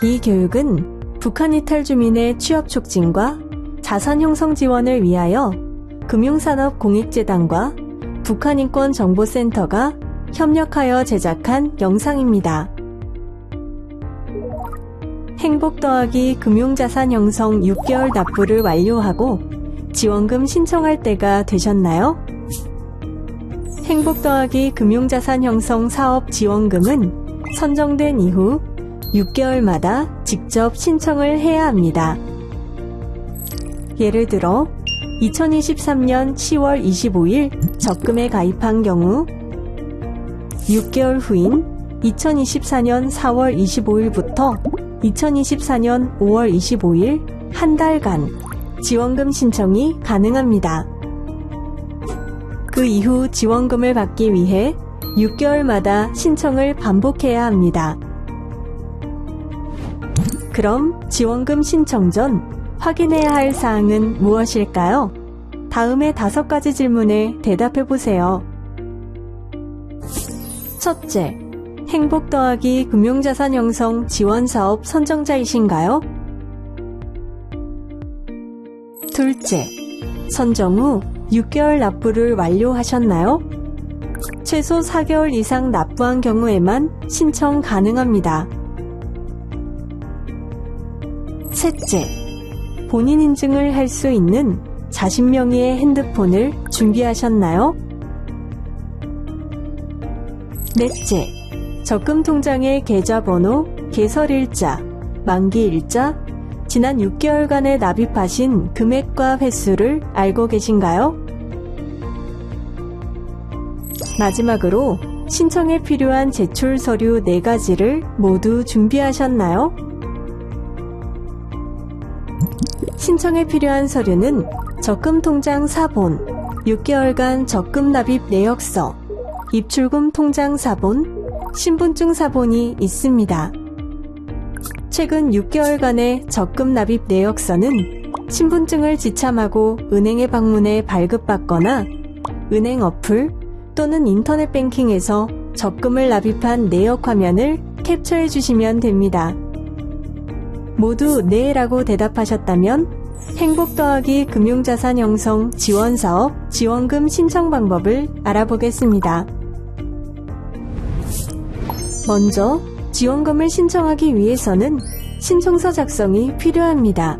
이 교육은 북한 이탈 주민의 취업 촉진과 자산 형성 지원을 위하여 금융산업공익재단과 북한인권정보센터가 협력하여 제작한 영상입니다. 행복 더하기 금융자산 형성 6개월 납부를 완료하고 지원금 신청할 때가 되셨나요? 행복 더하기 금융자산 형성 사업 지원금은 선정된 이후 6개월마다 직접 신청을 해야 합니다. 예를 들어 2023년 10월 25일 적금에 가입한 경우 6개월 후인 2024년 4월 25일부터 2024년 5월 25일 한 달간 지원금 신청이 가능합니다. 그 이후 지원금을 받기 위해 6개월마다 신청을 반복해야 합니다. 그럼 지원금 신청 전 확인해야 할 사항은 무엇일까요? 다음의 5가지 질문에 대답해 보세요. 첫째, 행복 더하기 금융자산 형성 지원사업 선정자이신가요? 둘째, 선정 후 6개월 납부를 완료하셨나요? 최소 4개월 이상 납부한 경우에만 신청 가능합니다. 셋째, 본인 인증을 할 수 있는 자신 명의의 핸드폰을 준비하셨나요? 넷째, 적금 통장의 계좌번호, 개설일자, 만기일자, 지난 6개월간에 납입하신 금액과 횟수를 알고 계신가요? 마지막으로 신청에 필요한 제출 서류 4가지를 모두 준비하셨나요? 신청에 필요한 서류는 적금 통장 사본, 6개월간 적금 납입 내역서, 입출금 통장 사본, 신분증 사본이 있습니다. 최근 6개월간의 적금 납입 내역서는 신분증을 지참하고 은행에 방문해 발급받거나 은행 어플 또는 인터넷 뱅킹에서 적금을 납입한 내역 화면을 캡처해 주시면 됩니다. 모두 네라고 대답하셨다면 행복 더하기 금융자산 형성 지원사업 지원금 신청 방법을 알아보겠습니다. 먼저 지원금을 신청하기 위해서는 신청서 작성이 필요합니다.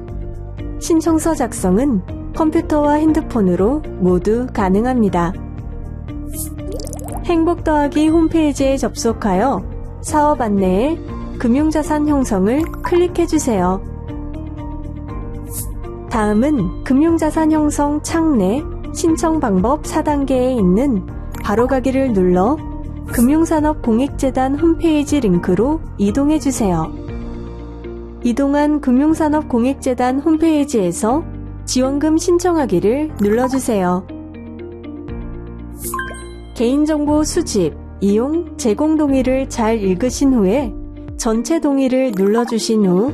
신청서 작성은 컴퓨터와 핸드폰으로 모두 가능합니다. 행복 더하기 홈페이지에 접속하여 사업 안내에 금융자산 형성을 클릭해주세요. 다음은 금융자산 형성 창 내 신청 방법 4단계에 있는 바로가기를 눌러 금융산업공익재단 홈페이지 링크로 이동해주세요. 이동한 금융산업공익재단 홈페이지에서 지원금 신청하기를 눌러주세요. 개인정보 수집, 이용, 제공 동의를 잘 읽으신 후에 전체 동의를 눌러주신 후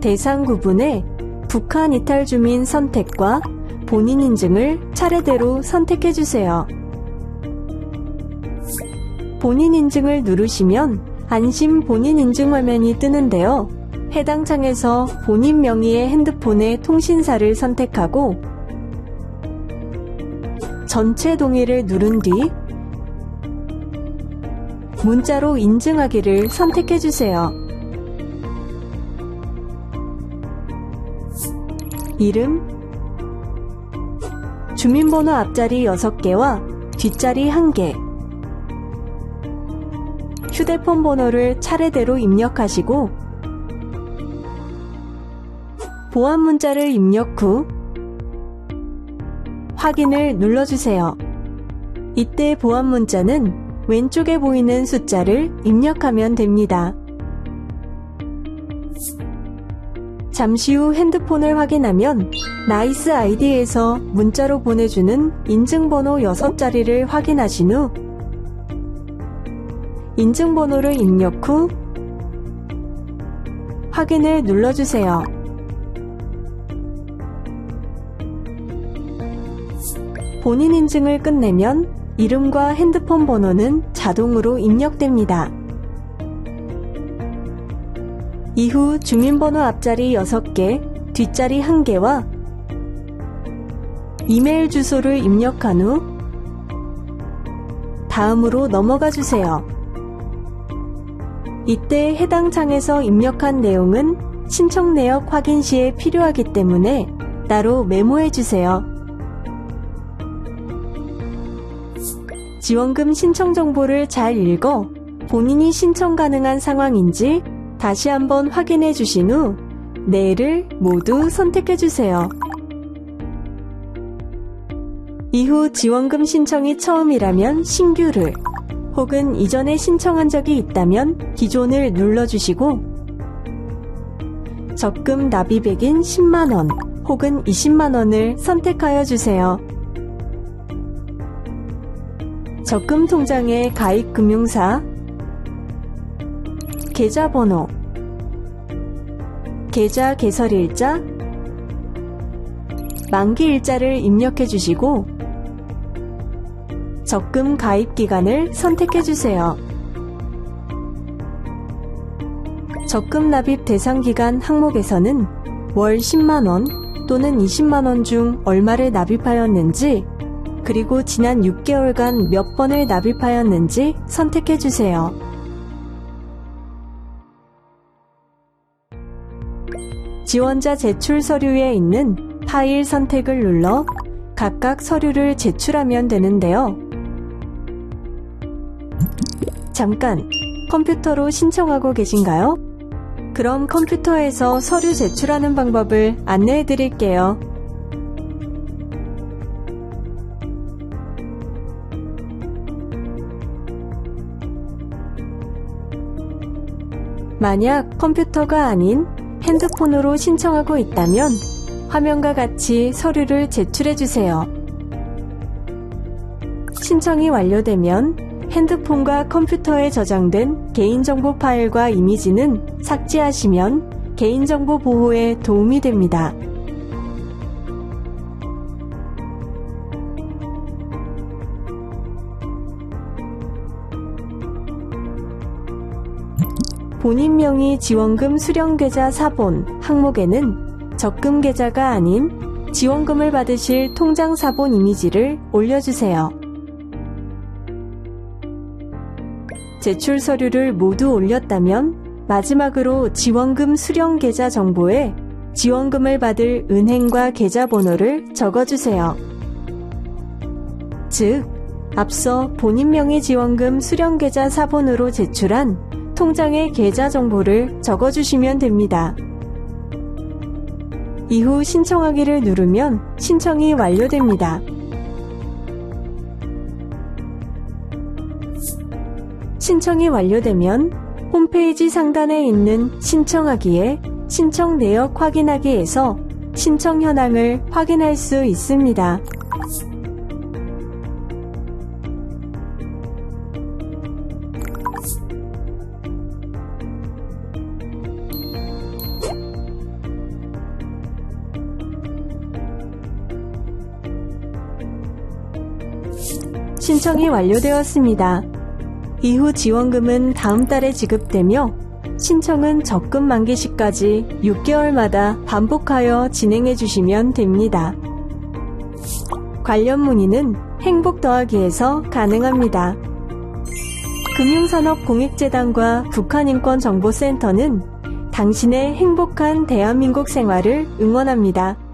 대상 구분에 북한 이탈 주민 선택과 본인 인증을 차례대로 선택해주세요. 본인 인증을 누르시면 안심 본인 인증 화면이 뜨는데요. 해당 창에서 본인 명의의 핸드폰의 통신사를 선택하고 전체 동의를 누른 뒤 문자로 인증하기를 선택해주세요. 이름, 주민번호 앞자리 6개와 뒷자리 1개, 휴대폰 번호를 차례대로 입력하시고 보안 문자를 입력 후 확인을 눌러주세요. 이때 보안 문자는 왼쪽에 보이는 숫자를 입력하면 됩니다. 잠시 후 핸드폰을 확인하면 나이스 아이디에서 문자로 보내주는 인증번호 6자리를 확인하신 후 인증번호를 입력 후 확인을 눌러주세요. 본인 인증을 끝내면 이름과 핸드폰 번호는 자동으로 입력됩니다. 이후 주민번호 앞자리 6개, 뒷자리 1개와 이메일 주소를 입력한 후 다음으로 넘어가 주세요. 이때 해당 창에서 입력한 내용은 신청 내역 확인 시에 필요하기 때문에 따로 메모해 주세요. 지원금 신청 정보를 잘 읽어 본인이 신청 가능한 상황인지 다시 한번 확인해 주신 후 네를 모두 선택해 주세요. 이후 지원금 신청이 처음이라면 신규를, 혹은 이전에 신청한 적이 있다면 기존을 눌러주시고 적금 납입액인 10만원 혹은 20만원을 선택하여 주세요. 적금 통장의 가입금융사, 계좌번호, 계좌 개설일자, 만기일자를 입력해 주시고 적금 가입 기간을 선택해 주세요. 적금 납입 대상 기간 항목에서는 월 10만원 또는 20만원 중 얼마를 납입하였는지, 그리고 지난 6개월간 몇 번을 납입하였는지 선택해 주세요. 지원자 제출 서류에 있는 파일 선택을 눌러 각각 서류를 제출하면 되는데요. 잠깐, 컴퓨터로 신청하고 계신가요? 그럼 컴퓨터에서 서류 제출하는 방법을 안내해 드릴게요. 만약 컴퓨터가 아닌 핸드폰으로 신청하고 있다면 화면과 같이 서류를 제출해 주세요. 신청이 완료되면 핸드폰과 컴퓨터에 저장된 개인정보 파일과 이미지는 삭제하시면 개인정보 보호에 도움이 됩니다. 본인 명의 지원금 수령계좌 사본 항목에는 적금 계좌가 아닌 지원금을 받으실 통장 사본 이미지를 올려주세요. 제출 서류를 모두 올렸다면 마지막으로 지원금 수령 계좌 정보에 지원금을 받을 은행과 계좌번호를 적어주세요. 즉, 앞서 본인 명의 지원금 수령 계좌 사본으로 제출한 통장의 계좌 정보를 적어주시면 됩니다. 이후 신청하기를 누르면 신청이 완료됩니다. 신청이 완료되면 홈페이지 상단에 있는 신청하기에 신청 내역 확인하기에서 신청 현황을 확인할 수 있습니다. 신청이 완료되었습니다. 이후 지원금은 다음 달에 지급되며 신청은 적금 만기 시까지 6개월마다 반복하여 진행해 주시면 됩니다. 관련 문의는 행복 더하기에서 가능합니다. 금융산업공익재단과 북한인권정보센터는 당신의 행복한 대한민국 생활을 응원합니다.